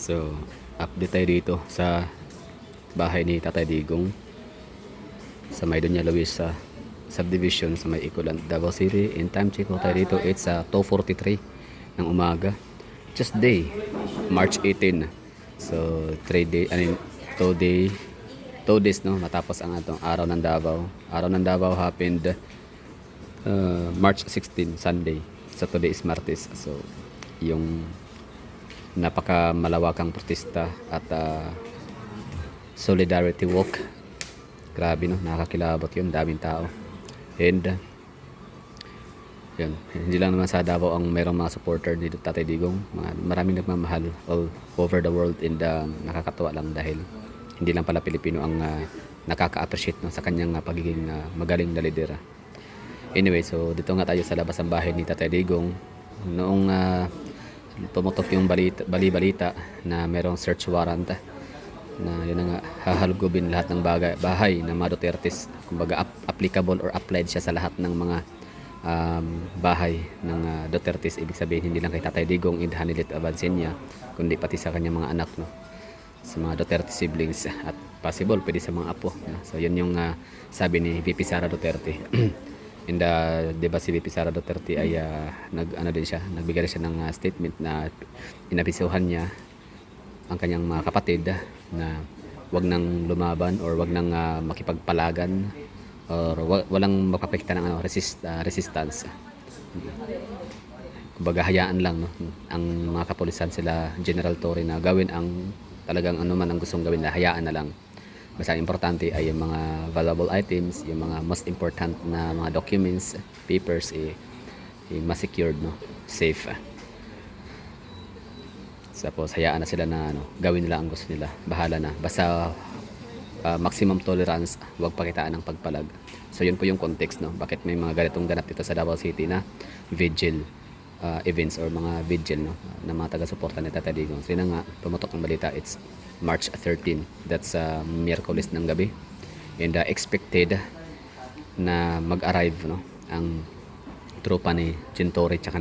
So, update tayo dito sa bahay ni Tatay Digong sa may Doña Luisa subdivision sa may Ikulan, Davao City. In time check ko tayo dito, it's 2:43 ng umaga. Tuesday, March 18. So, 2 days no matapos ang atong araw ng Davao. Araw ng Davao happened March 16, Sunday. So, today is Martes. So, yung napaka malawakang protesta at solidarity walk, grabe no, nakakilabot yun, daming tao. And yun, hindi lang naman sa Davao ang mayroong mga supporter ni Tatay Digong, maraming nagmamahal all over the world. And nakakatuwa lang dahil hindi lang pala Pilipino ang nakaka-appreciate no, sa kanyang pagiging magaling na leader. Anyway, so dito nga tayo sa labas ng bahay ni Tatay Digong noong pumutok yung balita na merong search warrant na yun na nga hahalugubin lahat ng bahay ng mga Dutertes. Kumbaga applicable or applied siya sa lahat ng mga bahay ng Dutertes. Ibig sabihin hindi lang kay Tatay Digong and Hanilet Avancenia, kundi pati sa kanyang mga anak no, sa mga Duterte siblings at possible pwede sa mga apo no? So yun yung sabi ni VP Sara Duterte. And diba si VP Sara Duterte ay nagbigay siya ng statement na inabisuhan niya ang kanyang mga kapatid na wag nang lumaban or wag nang makipagpalagan or walang magpapakita ng resistance. Kumbaga hayaan lang no, ang mga kapulisan sila General Torre na gawin ang talagang ano man ang gustong gawin, na hayaan na lang. Basta importante ay yung mga valuable items, yung mga most important na mga documents, papers, mas secured, no? Safe. Tapos hayaan na sila na gawin nila ang gusto nila. Bahala na. Basta maximum tolerance, huwag pakitaan ng pagpalag. So yun po yung context, no? Bakit may mga ganitong ganap dito sa Davao City na vigil events or mga vigil no, na mga taga-suporta ni Tatay Digong. So yun nga, pumutok ng balita, it's March 13. That's Miyerkules ng gabi. And expected na mag-arrive no, ang tropa ni Gintore tsaka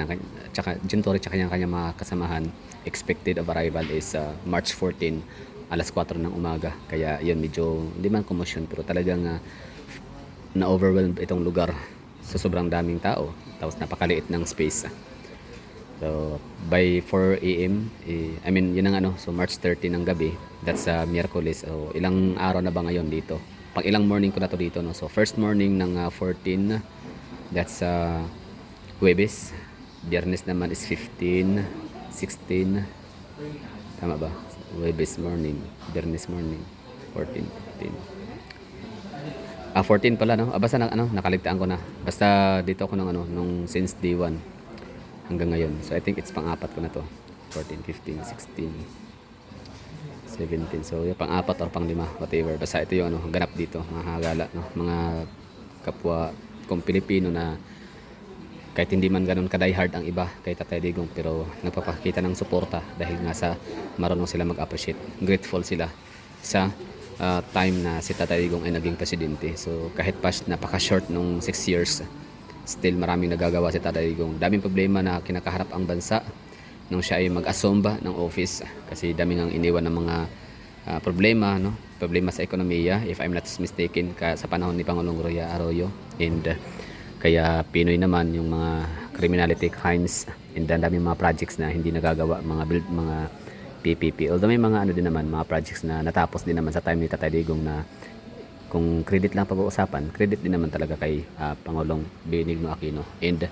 kanyang mga kasamahan. Expected of arrival is March 14, alas 4 ng umaga. Kaya yun, medyo hindi man commotion pero talagang na-overwhelm itong lugar sa sobrang daming tao. Tapos napakaliit ng space. So, by 4 a.m., yun ang so March 30 ng gabi, that's Miyerkules. So, ilang araw na ba ngayon dito? Pang ilang morning ko na to dito, no? So, first morning ng 14, that's Huwebes. Biyernes naman is 15, 16, tama ba? Huwebes morning, Biyernes morning, 14, 15. 14 pala, no? Basta nakaligtaan ko na. Basta dito ako nung since day 1. Hanggang ngayon. So I think it's pang-apat ko na to. 14, 15, 16, 17. So yung pang-apat or pang-lima, whatever. Basta ito yung ganap dito, mga hagala, no? Mga kapwa kong Pilipino na kahit hindi man ganun ka-diehard ang iba kay Tatay Digong, pero nagpapakita ng suporta dahil nga sa marunong sila mag-appreciate. Grateful sila sa time na si Tatay Digong ay naging presidente. So kahit napaka-short nung 6 years, still maraming nagagawa si Tatay Digong. Daming problema na kinakaharap ang bansa nung siya ay mag-asomba ng office kasi daming ang iniwan ng mga problema, no? Problema sa ekonomiya, if I'm not mistaken, sa panahon ni Pangulong Roy Arroyo. And kaya Pinoy naman yung mga criminality crimes, and daming mga projects na hindi nagagawa, mga PPP. Although may mga din naman, mga projects na natapos din naman sa time ni Tatay Digong na kung credit lang pag-uusapan, credit din naman talaga kay Pangulong Benigno Aquino. And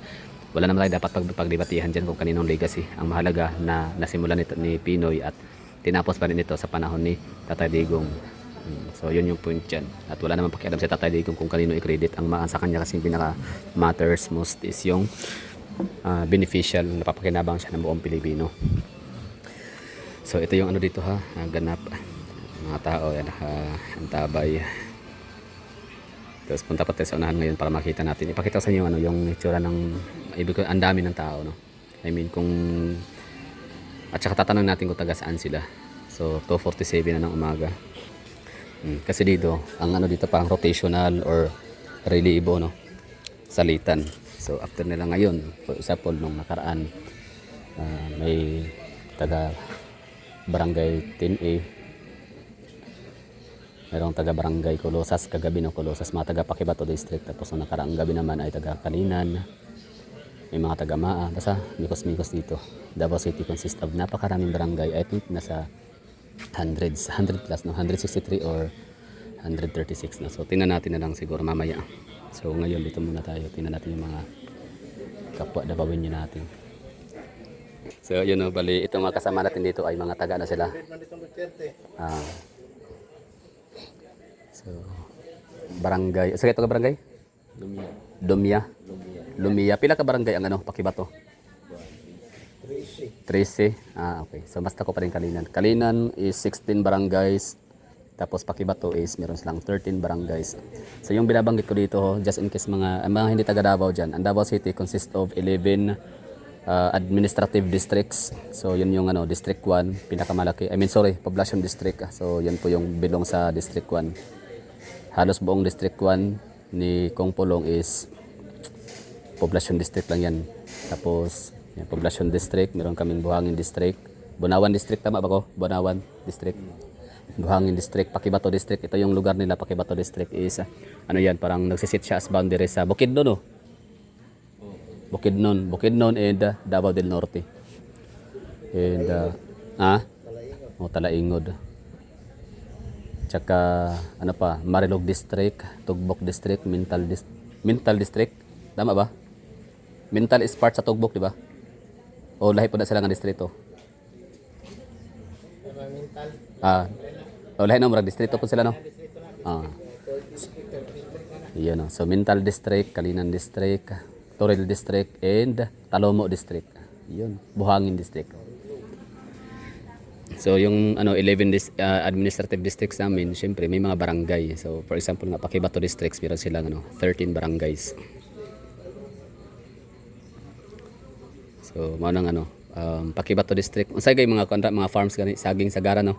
wala naman tayo dapat pagdebatihan dyan kung kaninong legacy. Ang mahalaga na nasimulan nito ni Pinoy at tinapos pa rin ito sa panahon ni Tatay Digong. So yun yung point dyan. At wala naman pakialam si Tatay Digong kung kanino i-credit. Ang sa kanya kasi pinaka matters most is yung beneficial, napapakinabang siya ng buong Pilipino. So ito yung dito ganap. Mga tao yan, antabay. Tapos punta pa tayo sa unahan ngayon para makita natin. Ipakita ko sa inyo yung itsura ng ang dami ng tao, no? At saka tatanong natin kung taga saan sila. So 2:47 na ng umaga. Kasi dito, ang dito parang rotational or relievo, no? Salitan. So after nila ngayon, for example nung nakaraan, may taga Barangay 10A. Merong taga Barangay Colosas kagabi no, Colosas, mga taga Paquibato District. Tapos nung nakaraang gabi naman ay taga Kalinan. May mga taga Maa. Basta mikos-mikos dito. Davao City consists of napakaraming barangay. I think nasa hundreds, 100 plus no, 163 or 136 na. So tingnan natin na lang siguro mamaya. So ngayon dito muna tayo. Tingnan natin yung mga kapwa Davawinyo natin. So yun no, bali itong mga kasama natin dito ay mga taga na sila. So barangay, sa ito ka barangay? Lumia. Lumia. Pila ka barangay ang ano, Paquibato? 13. Okay. So basta ko pa rin Kalinan. Kalinan is 16 barangays. Tapos Paquibato is meron silang 13 barangays. So yung binabanggit ko dito, just in case mga hindi taga Davao dyan. Ang Davao City consists of 11 administrative districts. So yun yung ano, District 1, pinakamalaki. Population district. So yun po yung bilong sa District 1. Halos buong District 1 ni Kong Pulong is population district lang yan. Tapos yan, population district, meron kaming Buhangin district. Bunawan district, tama ba ko? Bunawan district. Buhangin district, Paquibato district. Ito yung lugar nila, Paquibato district is ano yan, parang nagsisit siya as boundary sa Bukidnon, no? Bukidnon and Davao del Norte. And Talaingod. Tsaka ano pa, Marilog district, Tugbok district, Mintal district. Tama ba? Mintal is part sa Tugbok, di ba? O lahi po na sila ng distrito. Lahi na murag distrito po sila, no? Iyon, no? So Mintal district, Kalinan district, Toril district, and Talomo district. Iyon, Buhangin district. So yung 11 administrative districts namin, syempre may mga barangay. So for example nga Paquibato districts, meron silang 13 barangays. So mao nang Paquibato district. Unsay gay mga farms gani, saging sagara no.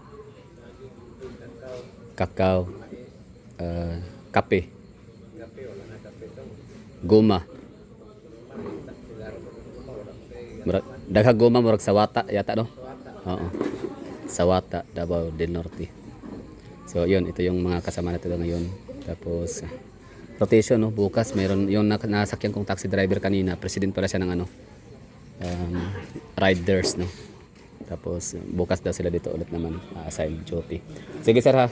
Kakao, kape. Goma. Daghang goma murag sawata yata no. Oo. Sawata, Davao del Norte. So yun, ito yung mga kasama natin ngayon. Tapos rotation, no? Bukas meron yung nasakyan kong taxi driver kanina, president pala siya ng riders, no? Tapos bukas daw sila dito ulit naman, assigned duty. Sige sir ha.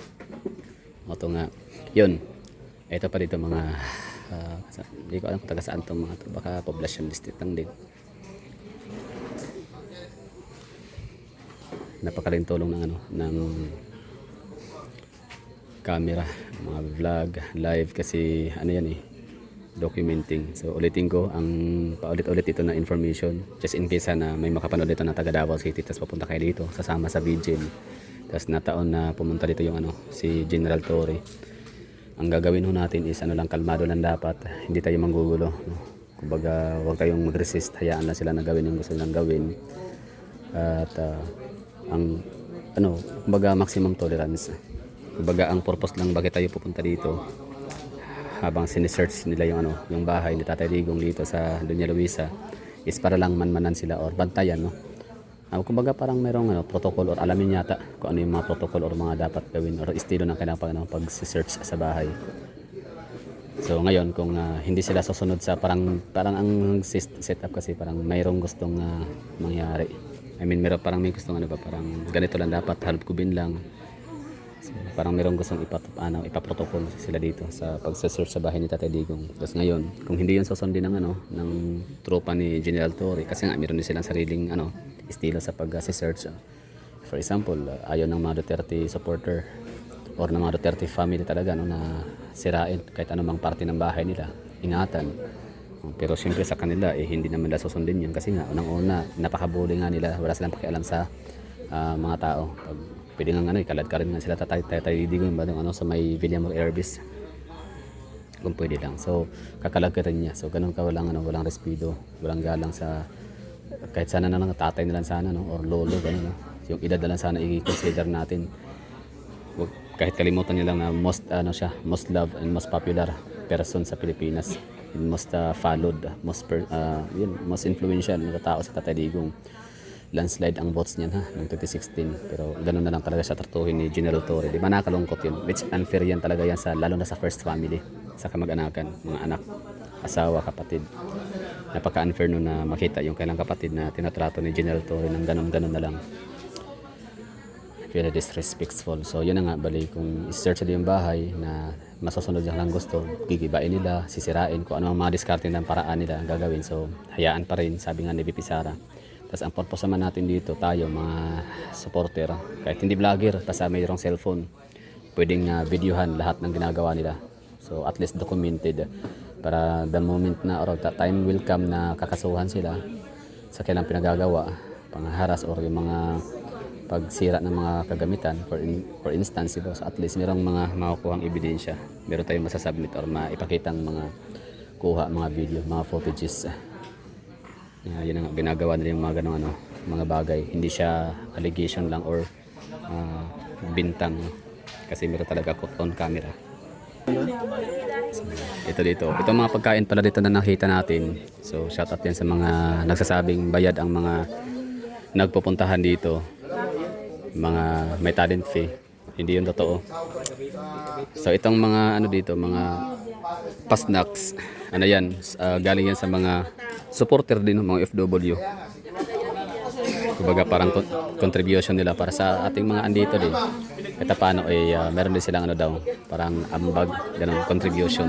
Ito nga, yun. Ito pa dito mga hindi ko alam kung taga saan itong mga to, baka population district lang din. Napakaling tulong ng camera, mga vlog, live kasi yan documenting. So ulitin ko ang paulit-ulit ito na information just in case na may makapanood dito na taga Davao City tapos papunta kayo dito sasama sa VGN. Tapos nataon na pumunta dito yung si General Torre. Ang gagawin ho natin is lang, kalmado lang dapat, hindi tayo manggugulo, no? Kumbaga huwag tayong mag-resist, hayaan lang sila na gawin yung gusto nilang gawin. At kumbaga maximum tolerance. Kumbaga ang purpose lang bakit tayo pupunta dito habang sinesearch nila yung bahay ni Tatay Digong dito sa Doña Luisa is para lang manmanan sila or bantayan, no? Kumbaga parang mayroong protocol or alamin yata kung ano yung mga protocol or mga dapat gawin or estilo ng kailangan pag-search sa bahay. So ngayon kung hindi sila susunod sa parang ang setup kasi parang mayroong gustong mangyari. Meron parang may gustong parang ganito lang dapat, halubkubin lang. So, parang mayroong gustong ipaprotocol sila dito sa pag-search sa bahay ni Tatay Digong. Tapos ngayon, kung hindi yun susundin ng tropa ni General Torre, kasi nga meron din silang sariling estilo sa pag-search. For example, ayaw ng mga Duterte supporter or ng mga Duterte family talaga na sirain kahit anumang parte ng bahay nila, ingatan. Pero siyempre sa kanila hindi naman nila susundin yun kasi nga unang-una napakabuli nga nila, wala silang pakialam sa mga tao. Pag pwede nga ikalad ka rin nga sila Tatay Digong sa may Villamor Airbase kung pwede lang. So kakalag ka rin niya. So ganun ka walang respeto, walang galang sa kahit sana na tatay na lang sana or lolo ganun. Yung edad na lang sana i-consider natin. Kahit kalimutan niyo lang na most loved and most popular person sa Pilipinas. Most followed, most influential na tao si Tatay Digong. landslide ang votes niyan ha, noong 2016. Pero ganun na lang talaga siya tratuhin ni General Torre. Di ba nakalungkot yun? Which unfair yan talaga yan sa, lalo na sa first family, sa kamag-anakan, mga anak, asawa, kapatid. Napaka-unfair nun na makita yung kailang kapatid na tinatrato ni General Torre ng ganun-ganun na lang. Very disrespectful. So yun na nga, bali kung i-search nila yung bahay na masusunod yung lang gusto, gigibain nila, sisirain, kung ano ang mga diskarte ng paraan nila ang gagawin. So hayaan pa rin, sabi nga ni VP Sara. Tapos ang purpose naman natin dito, tayo mga supporter, kahit hindi vlogger, basta mayroong cellphone, pwedeng videohan lahat ng ginagawa nila. So at least documented para the moment na or the time will come na kakasuhan sila sa kailang pinagagawa, pangharas or yung mga pagsira ng mga kagamitan for instance, diba? So at least merong mga makukuhang ebidensya, meron tayong masasubmit or maipakitang mga kuha, mga video, mga footages. Yun ang ginagawa nila yung mga ganong mga bagay, hindi siya allegation lang or bintang, no? Kasi meron talaga on camera. So, ito dito, itong mga pagkain pala dito na nakita natin. So shout out yan sa mga nagsasabing bayad ang mga nagpupuntahan dito, mga may talent fee. Hindi yun totoo. So itong mga dito, mga pasnacks, yan, galing yan sa mga supporter din ng mga FW. Kumbaga parang contribution nila para sa ating mga andito din. Kahit paano meron din silang daw, parang ambag, ganun, contribution.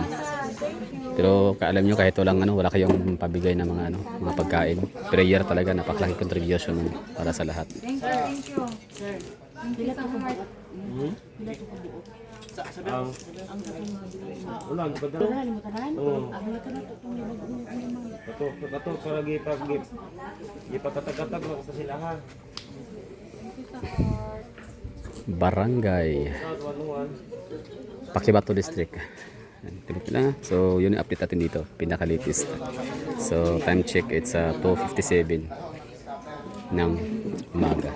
Pero kaalam nyo, kahit wala kayong pabigay ng mga pagkain, prayer talaga, napakalaki contribution para sa lahat. Thank you. Sir, bila to ko buo? Bila to ko buo? Ang katong Wala, di ba daw? wala ni mo tanan? Oo. Ang wala ka na to tong ibang Kato, para gipakatag-katag mo sa sila ha. Barangay Sa Tuanuan. Pakibato District. So yun yung update natin dito, pinaka-latest. So time check, it's 2:57 ng umaga.